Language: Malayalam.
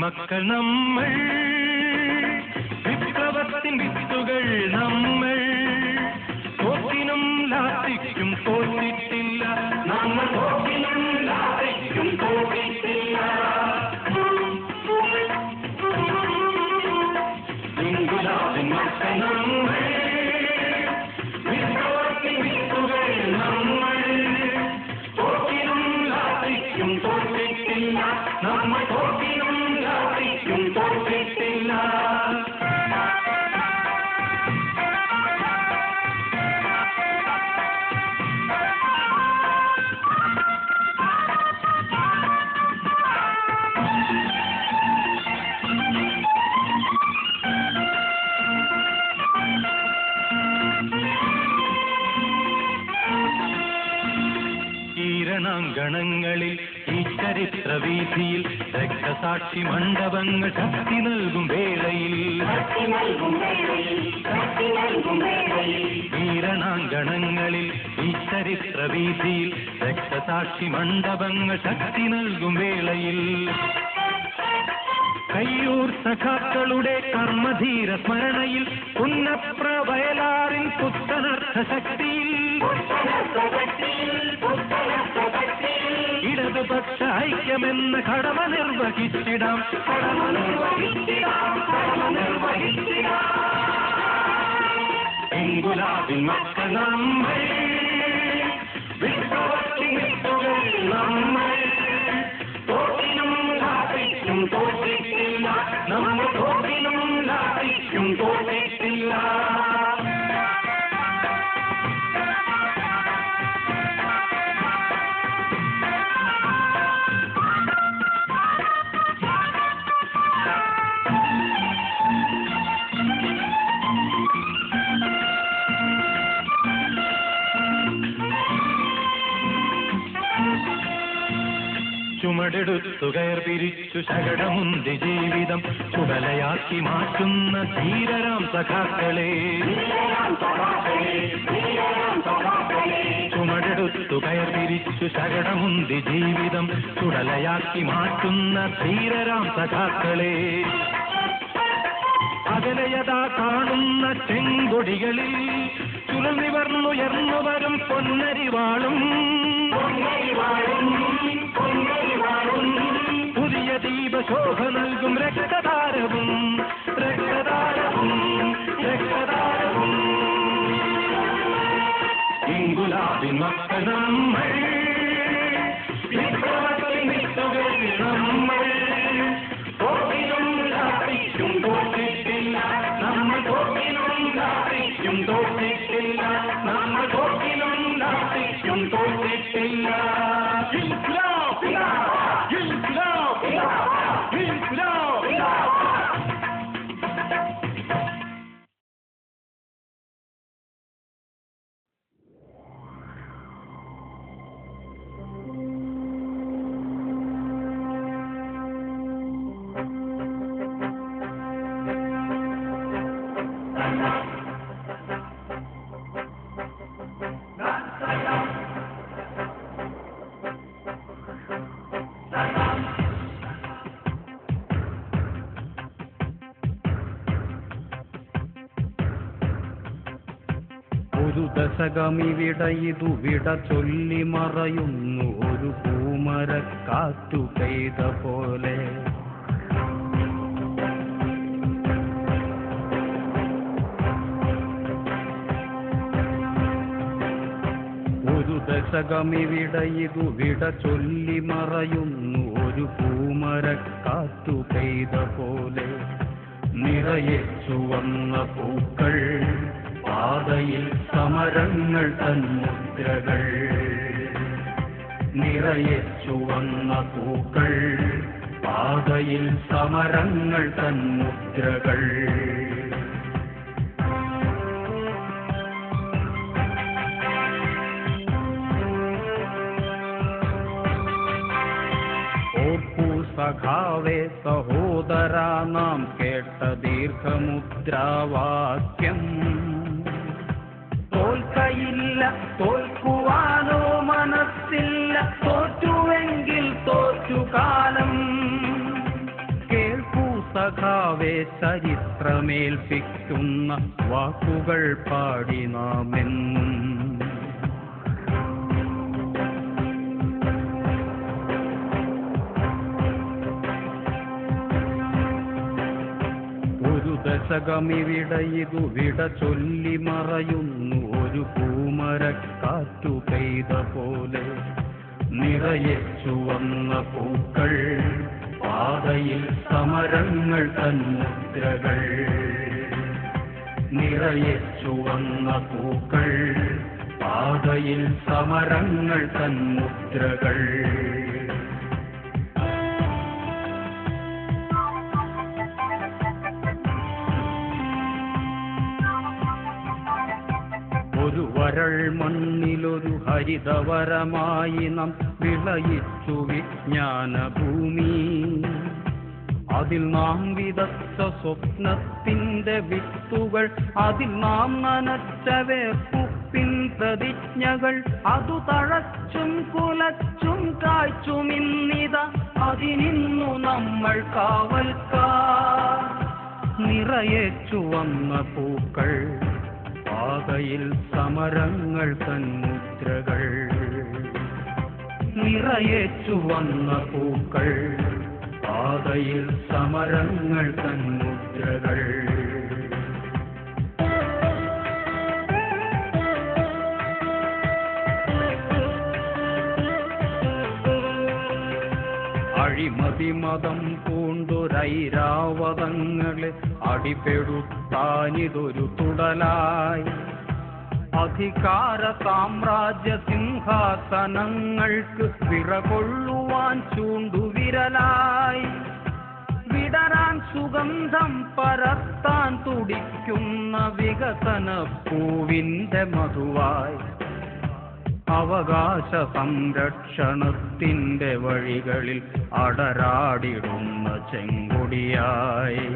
മക്കൾ നമ്മൾ വിപ്ലവത്തിൻ വിത്തുകൾ നമ്മൾ തോക്കിനും ലാത്തിക്കും തോറ്റിട്ടില്ല നമ്മൾ തോക്കിനും ലാത്തിക്കും തോറ്റിട്ടില്ല ഇൻകുലാബിൻ മക്കൾ നമ്മൾ വിപ്ലവത്തിൻ വിത്തുകൾ നമ്മൾ തോക്കിനും ലാത്തിക്കും തോറ്റിട്ടില്ല നമ്മൾ തോക്കിനും തോറ്റിട്ടില്ല ഈരണാങ്കണങ്ങളിൽ ഈ ചരിത്രവീഥിയിൽ രക്തസാക്ഷി മണ്ഡപങ്ങൾ ശക്തി നൽകും വേളയിൽ ഈരണാങ്കണങ്ങളിൽ ഈ ചരിത്രവീഥിയിൽ രക്തസാക്ഷി മണ്ഡപങ്ങൾ ശക്തി നൽകും വേളയിൽ കയ്യൂർ സഖാക്കളുടെ കർമ്മധീര സ്മരണയിൽ പുന്നപ്ര വയലാറിൻ പുത്തനർത്ഥ ശക്തിയിൽ ഇടതുപക്ഷ ഐക്യമെന്ന കടമ നിർവഹിച്ചിടാം ഇൻകുലാബിൻ മക്കൾ നമ്മൾ വിപ്ലവത്തിൻ വിത്തുകൾ നമ്മൾ തോക്കിനും ലാത്തിക്കും തോറ്റിട്ടില്ല നമ്മൾ തോക്കിനും ലാത്തിക്കും തോറ്റിട്ടില്ല ചുമടെടുത്തു കയർ പിരിച്ചു ശകടമുന്തി ജീവിതം ചുടലയാക്കി മാറ്റുന്ന ധീരരാം സഖാക്കളെ ചുമടെടുത്തു കയർ പിരിച്ചു ശകടമുന്തി ജീവിതം ചുടലയാക്കി മാറ്റുന്ന ധീരരാം സഖാക്കളെ അകലയതാ കാണുന്ന ചെങ്കൊടികളിൽ ചുരുൾ നിവർന്നുയർന്നു വരും പൊന്നരിവാളും പുതിയ ദീപശോഭ നൽകും രക്തതാരവും രക്തതാരവും രക്തതാരവും ഇൻകുലാബിൻ മക്കൾ നമ്മൾ വിപ്ലവത്തിൻ വിത്തുകൾ നമ്മൾ തോക്കിനും ലാത്തിക്കും തോറ്റിട്ടില്ല നമ്മൾ തോക്കിനും ലാത്തിക്കും തോറ്റിട്ടില്ല നമ്മൾ തോക്കിനും ലാത്തിക്കും തോറ്റിട്ടില്ല ഇൻക്ലാബ് ഇൻക്ലാബ് ഇൻക്ലാബ് ദശകമിവിടയിതു വിട ചൊല്ലി മറയുന്നു ഒരു പൂമരക്കാറ്റു പെയ്ത പോലെ. ഒരു ദശകമിവിടയിതു വിട ചൊല്ലി മറയുന്നു ഒരു പൂമരക്കാറ്റു പെയ്ത പോലെ. നിറയെ ചുവന്ന പൂക്കൾ പാതയിൽ സമരങ്ങൾ തന്മുദ്രകൾ. നിറയെ ചുവന്ന പൂക്കൾ പാതയിൽ സമരങ്ങൾ തന്മുദ്രകൾ. ഓർപ്പൂ സഖാവേ സഹോദരാ നാം കേട്ട ദീർഘമുദ്രാവാക്യം. തോൽക്കയില്ല, തോൽക്കുവാനോ മനസ്സില്ല, തോറ്റുവെങ്കിൽ തോറ്റുകാലം. കേൾക്കൂ സഖാവേ ചരിത്രമേൽപ്പിക്കുന്ന വാക്കുകൾ പാടി നാമെന്നും. ദശകമിവിടയിതു വിട ചൊല്ലി മറയുന്നു ഒരു പൂമരക്കാറ്റു പെയ്ത പോലെ. നിറയെ ചുവന്ന പൂക്കൾ പാതയിൽ സമരങ്ങൾ തന്മുദ്രകൾ. നിറയെ ചുവന്ന പൂക്കൾ പാതയിൽ സമരങ്ങൾ തന്മുദ്രകൾ. ഒരു വരൾ മണ്ണിലൊരു ഹരിതവരമായി നാം വിളയിച്ചു വിജ്ഞാനഭൂമി. അതിൽ നാം വിതച്ച സ്വപ്നത്തിന്റെ വിത്തുകൾ, അതിൽ നാം നനച്ച വേർപ്പുപ്പിൻ പ്രതിജ്ഞകൾ, അതു തഴച്ചും കുലച്ചും കായ്ച്ചുമിന്നിത അതിനിന്നു നമ്മൾ കാവൽക്കാർ. നിറയെ ചുവന്ന പൂക്കൾ പാതയിൽ സമരങ്ങൾ തന്മുദ്രകൾ. നിറയെ ചുവന്ന പൂക്കൾ പാതയിൽ സമരങ്ങൾ തന്മുദ്രകൾ. അഴിമതി മതം പൂണ്ടൊരൈരാവതങ്ങളെ അടിപെടുത്താനിതൊരു തുടലായി. അധികാര സാമ്രാജ്യ സിംഹാസനങ്ങൾക്ക് വിറകൊള്ളുവാൻ ചൂണ്ടുവിരലായി. വിടരാൻ സുഗന്ധം പരത്താൻ തുടിക്കുന്ന വികസന പൂവിന്റെ മധുവായി. അവകാശ സംരക്ഷണത്തിന്റെ വഴികളിൽ അടരാടിടുന്ന ചെങ്കൊടിയായി.